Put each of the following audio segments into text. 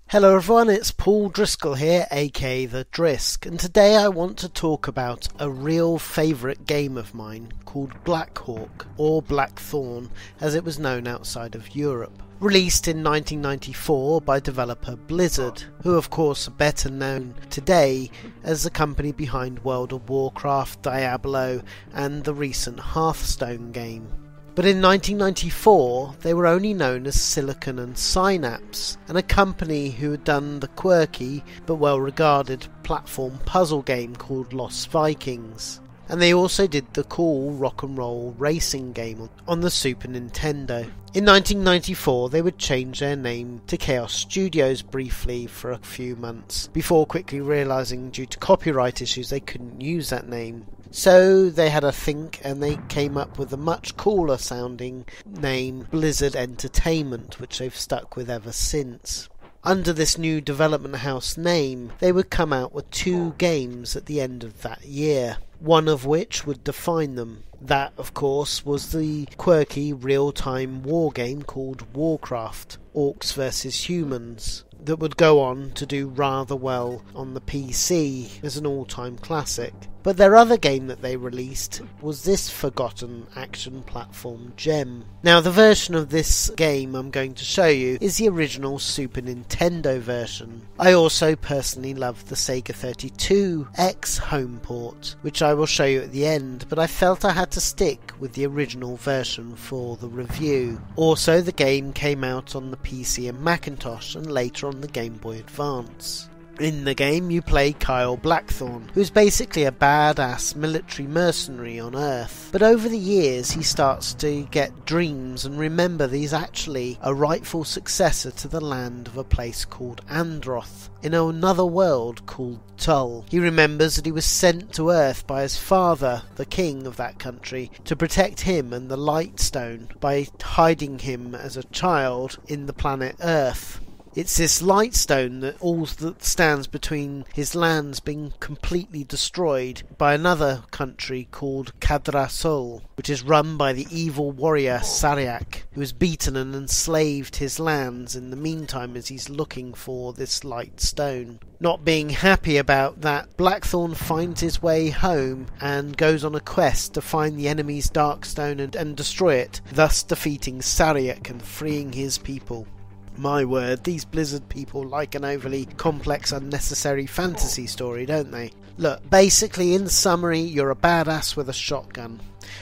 Hello everyone, it's Paul Driscoll here, aka The Drisk, and today I want to talk about a real favourite game of mine called Blackhawk, or Blackthorne as it was known outside of Europe. Released in 1994 by developer Blizzard, who of course are better known today as the company behind World of Warcraft, Diablo and the recent Hearthstone game. But in 1994 they were only known as Silicon and Synapse, and a company who had done the quirky but well regarded platform puzzle game called Lost Vikings. And they also did the cool rock and roll racing game on the Super Nintendo. In 1994 they would change their name to Chaos Studios briefly for a few months, before quickly realising due to copyright issues they couldn't use that name. So they had a think and they came up with a much cooler sounding name, Blizzard Entertainment, which they've stuck with ever since. Under this new development house name, they would come out with 2 games at the end of that year, one of which would define them. That, of course, was the quirky real-time war game called Warcraft, Orcs vs Humans, that would go on to do rather well on the PC as an all-time classic. But their other game that they released was this forgotten action platform gem. Now the version of this game I'm going to show you is the original Super Nintendo version. I also personally love the Sega 32X home port, which I will show you at the end, but I felt I had to stick with the original version for the review. Also, the game came out on the PC and Macintosh and later on the Game Boy Advance. In the game you play Kyle Blackthorne, who's basically a badass military mercenary on Earth. But over the years he starts to get dreams and remember that he's actually a rightful successor to the land of a place called Androth, in another world called Tull. He remembers that he was sent to Earth by his father, the king of that country, to protect him and the Lightstone by hiding him as a child in the planet Earth. It's this Lightstone that stands between his lands being completely destroyed by another country called Kadrasul, which is run by the evil warrior Sariak, who has beaten and enslaved his lands in the meantime as he's looking for this Lightstone. Not being happy about that, Blackthorne finds his way home and goes on a quest to find the enemy's Darkstone and destroy it, thus defeating Sariak and freeing his people. My word, these Blizzard people like an overly complex, unnecessary fantasy story, don't they? Look, basically, in summary, you're a badass with a shotgun,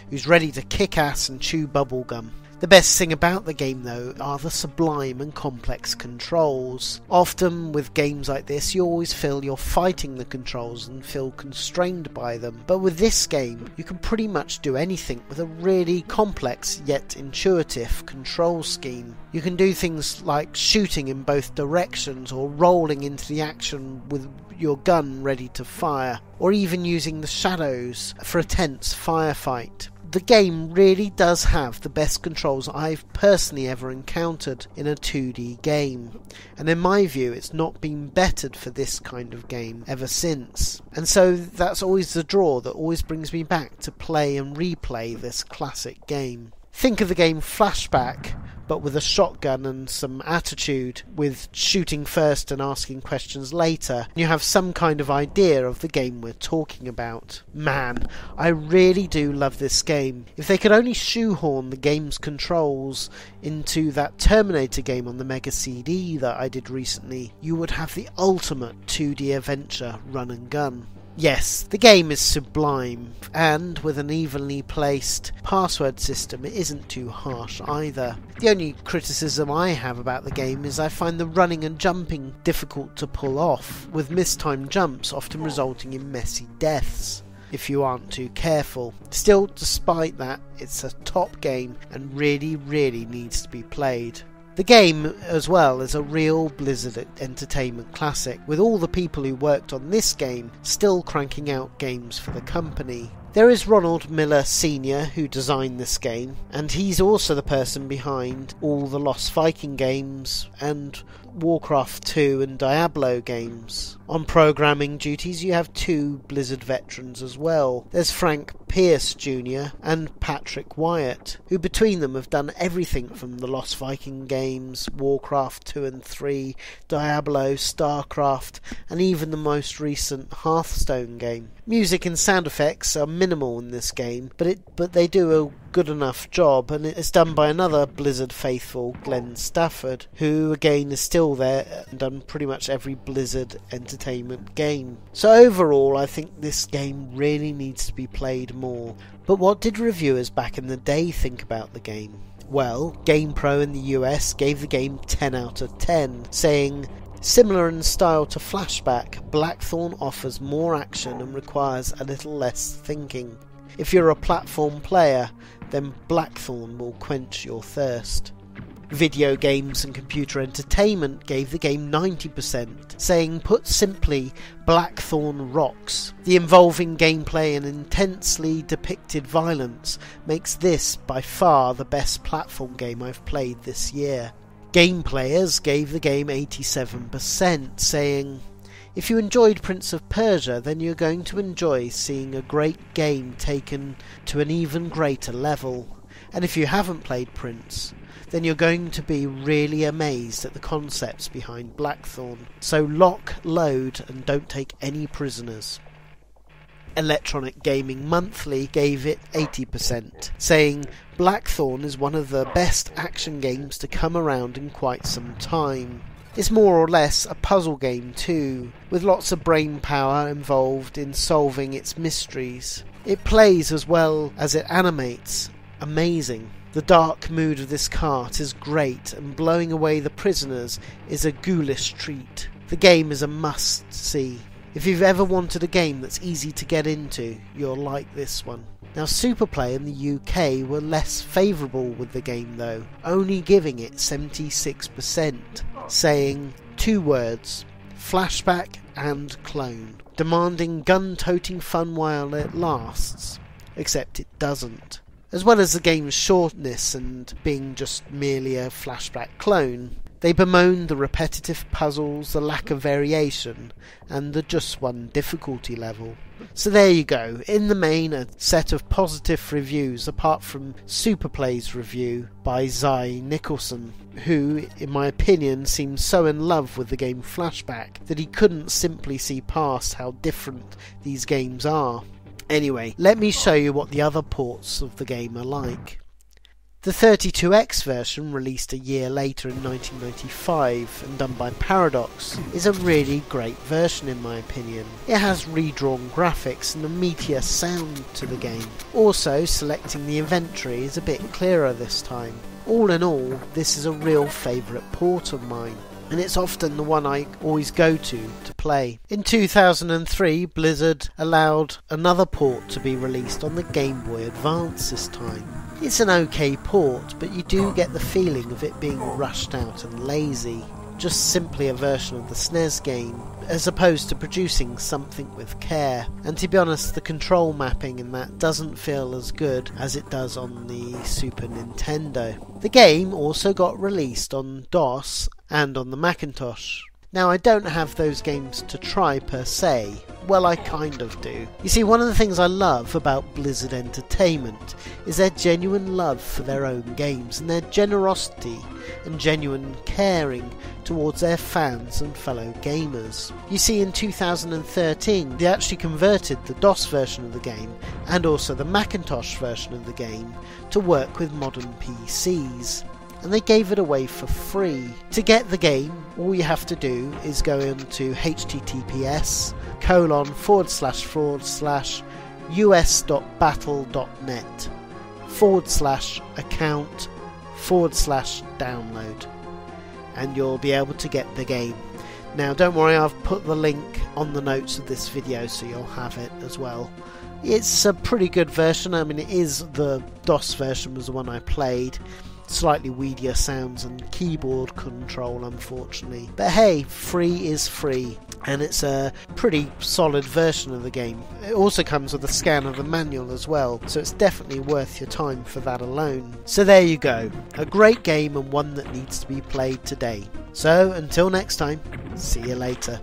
who's ready to kick ass and chew bubblegum. The best thing about the game, though, are the sublime and complex controls. Often with games like this, you always feel you're fighting the controls and feel constrained by them. But with this game, you can pretty much do anything with a really complex yet intuitive control scheme. You can do things like shooting in both directions or rolling into the action with your gun ready to fire, or even using the shadows for a tense firefight. The game really does have the best controls I've personally ever encountered in a 2D game, and in my view it's not been bettered for this kind of game ever since. And so that's always the draw that always brings me back to play and replay this classic game. Think of the game Flashback, but with a shotgun and some attitude, with shooting first and asking questions later. You have some kind of idea of the game we're talking about. Man, I really do love this game. If they could only shoehorn the game's controls into that Terminator game on the Mega CD that I did recently, you would have the ultimate 2D adventure run and gun. Yes, the game is sublime, and with an evenly placed password system it isn't too harsh either. The only criticism I have about the game is I find the running and jumping difficult to pull off, with mistimed jumps often resulting in messy deaths if you aren't too careful. Still, despite that, it's a top game and really needs to be played. The game, as well, is a real Blizzard Entertainment classic, with all the people who worked on this game still cranking out games for the company. There is Ronald Miller Sr. who designed this game, and he's also the person behind all the Lost Viking games and Warcraft 2 and Diablo games. On programming duties you have two Blizzard veterans as well. There's Frank Pierce Jr. and Patrick Wyatt, who between them have done everything from the Lost Viking games, Warcraft 2 and 3, Diablo, Starcraft, and even the most recent Hearthstone game. Music and sound effects are minimal in this game, but they do a good enough job, and it's done by another Blizzard faithful, Glenn Stafford, who again is still there and done pretty much every Blizzard entertainment game. So overall I think this game really needs to be played more. But what did reviewers back in the day think about the game? Well, GamePro in the US gave the game 10 out of 10, saying, "Similar in style to Flashback, Blackthorne offers more action and requires a little less thinking. If you're a platform player, then Blackthorne will quench your thirst." Video Games and Computer Entertainment gave the game 90%, saying, "Put simply, Blackthorne rocks. The involving gameplay and intensely depicted violence makes this by far the best platform game I've played this year." Game Players gave the game 87%, saying, "If you enjoyed Prince of Persia, then you're going to enjoy seeing a great game taken to an even greater level. And if you haven't played Prince, then you're going to be really amazed at the concepts behind Blackthorne. So lock, load, and don't take any prisoners." Electronic Gaming Monthly gave it 80%, saying, "Blackthorne is one of the best action games to come around in quite some time. It's more or less a puzzle game too, with lots of brain power involved in solving its mysteries. It plays as well as it animates. Amazing. The dark mood of this cart is great, and blowing away the prisoners is a ghoulish treat. The game is a must-see. If you've ever wanted a game that's easy to get into, you'll like this one." Now, Superplay in the UK were less favourable with the game though, only giving it 76%, saying, "Two words, flashback and clone, demanding gun-toting fun while it lasts," except it doesn't. As well as the game's shortness and being just merely a flashback clone, they bemoaned the repetitive puzzles, the lack of variation, and the just one difficulty level. So there you go, in the main a set of positive reviews, apart from Superplay's review by Zai Nicholson, who, in my opinion, seems so in love with the game Flashback that he couldn't simply see past how different these games are. Anyway, let me show you what the other ports of the game are like. The 32X version, released a year later in 1995 and done by Paradox, is a really great version in my opinion. It has redrawn graphics and a meatier sound to the game. Also, selecting the inventory is a bit clearer this time. All in all, this is a real favourite port of mine, and it's often the one I always go to play. In 2003, Blizzard allowed another port to be released on the Game Boy Advance this time. It's an okay port, but you do get the feeling of it being rushed out and lazy. Just simply a version of the SNES game, as opposed to producing something with care. And to be honest, the control mapping in that doesn't feel as good as it does on the Super Nintendo. The game also got released on DOS and on the Macintosh. Now, I don't have those games to try per se. Well, I kind of do. You see, one of the things I love about Blizzard Entertainment is their genuine love for their own games and their generosity and genuine caring towards their fans and fellow gamers. You see, in 2013 they actually converted the DOS version of the game and also the Macintosh version of the game to work with modern PCs. And they gave it away for free. To get the game, all you have to do is go into https://us.battle.net/account/download, and you'll be able to get the game. Now, don't worry, I've put the link on the notes of this video so you'll have it as well. It's a pretty good version. I mean, it is the DOS version was the one I played. slightly weedier sounds and keyboard control, unfortunately. But hey, free is free, and it's a pretty solid version of the game. It also comes with a scan of the manual as well, so it's definitely worth your time for that alone. So there you go, a great game and one that needs to be played today. So until next time, see you later.